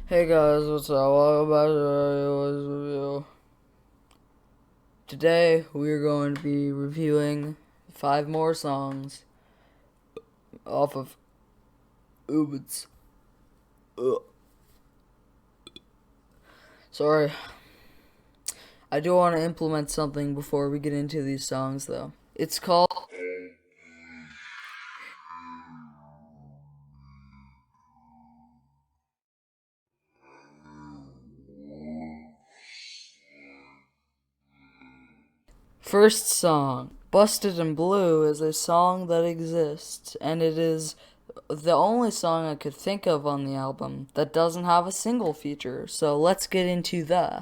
Hey guys, what's up? Welcome back to the review. Today we are going to be reviewing 5 more songs off of humanz. Sorry. I do want to implement something before we get into these songs though. It's called First song. Busted in Blue is a song that exists, and it is the only song I could think of on the album that doesn't have a single feature, so let's get into that.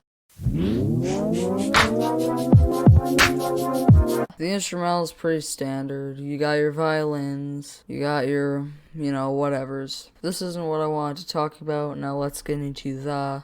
The instrumental is pretty standard. You got your violins, you got your, whatevers. This isn't what I wanted to talk about, now let's get into the...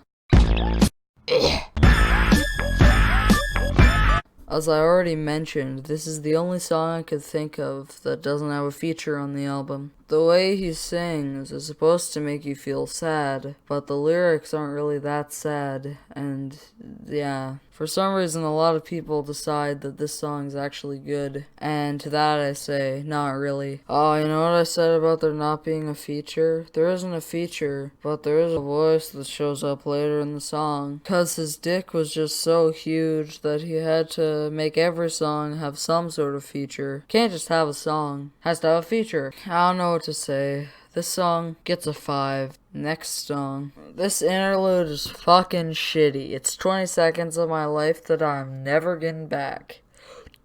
As I already mentioned, this is the only song I could think of that doesn't have a feature on the album. The way he sings is supposed to make you feel sad, but the lyrics aren't really that sad, and yeah. For some reason, a lot of people decide that this song is actually good, and to that I say, not really. Oh, you know what I said about there not being a feature? There isn't a feature, but there is a voice that shows up later in the song, cause his dick was just so huge that he had to make every song have some sort of feature. Can't just have a song, has to have a feature. I don't know what to say. This song gets a 5. Next song. This interlude is fucking shitty. It's 20 seconds of my life that I'm never getting back.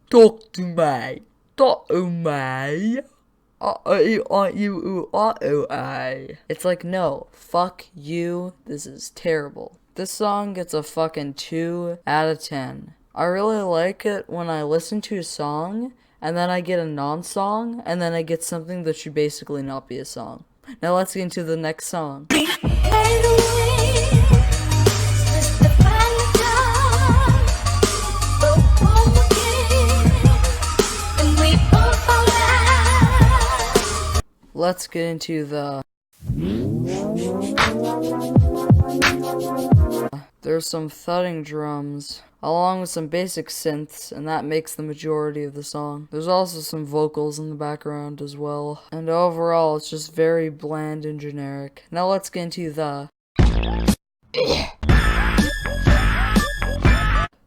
Talk to me. Talk to me. It's like, no, fuck you. This is terrible. This song gets a fucking 2 out of 10. I really like it when I listen to a song and then I get a non-song, and then I get something that should basically not be a song. Now let's get into the next song. Let's get into the... There's some thudding drums, along with some basic synths, and that makes the majority of the song. There's also some vocals in the background as well, and overall it's just very bland and generic. Now let's get into the...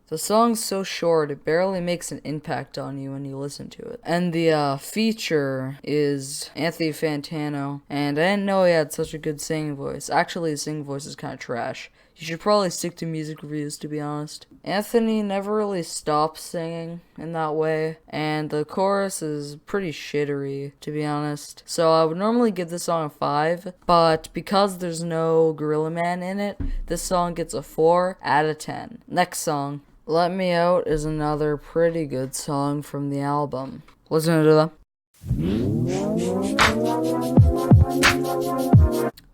The song's so short, it barely makes an impact on you when you listen to it. And the feature is Anthony Fantano, and I didn't know he had such a good singing voice. Actually, his singing voice is kind of trash. You should probably stick to music reviews, to be honest. Anthony never really stops singing in that way, and the chorus is pretty shittery, to be honest. So I would normally give this song a 5, but because there's no Gorilla Man in it, this song gets a 4 out of 10. Next song. Let Me Out is another pretty good song from the album. Listen to them.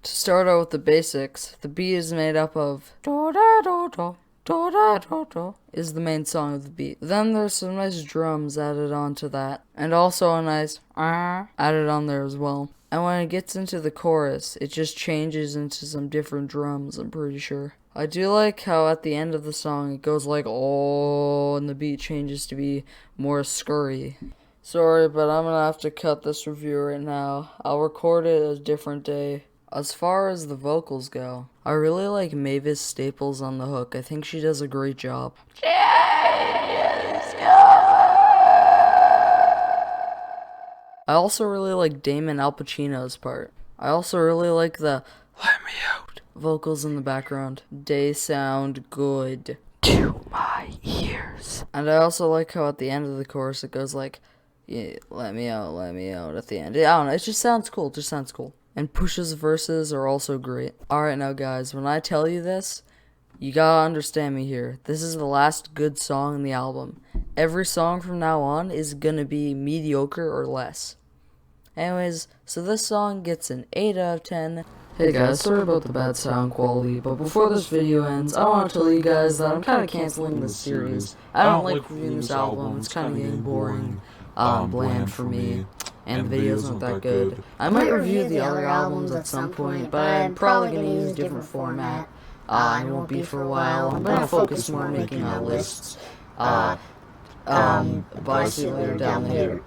To start out with the basics, the beat is made up of do da do do do da do do is the main song of the beat. Then there's some nice drums added onto that, and also a nice added on there as well. And when it gets into the chorus, it just changes into some different drums, I'm pretty sure. I do like how at the end of the song it goes like, oh, and the beat changes to be more scurry. Sorry, but I'm gonna have to cut this review right now. I'll record it a different day. As far as the vocals go, I really like Mavis Staples on the hook. I think she does a great job. I also really like Damon Al Pacino's part. I also really like the "Let me out" vocals in the background. They sound good to my ears. And I also like how at the end of the chorus it goes like, yeah, let me out at the end. I don't know, it just sounds cool, And Push's verses are also great. Alright now guys, when I tell you this, you gotta understand me here. This is the last good song in the album. Every song from now on is gonna be mediocre or less. Anyways, so this song gets an 8 out of 10. Hey guys, sorry about the bad sound quality, but before this video ends, I want to tell you guys that I'm kind of canceling this series. I don't like reviewing this album, it's kind of getting boring, bland for me. and the videos aren't that good. I might review the other albums at some point, but I'm probably gonna use a different format. It won't be for a while. I'm gonna focus more on making my lists. Bye, see you later down the hill.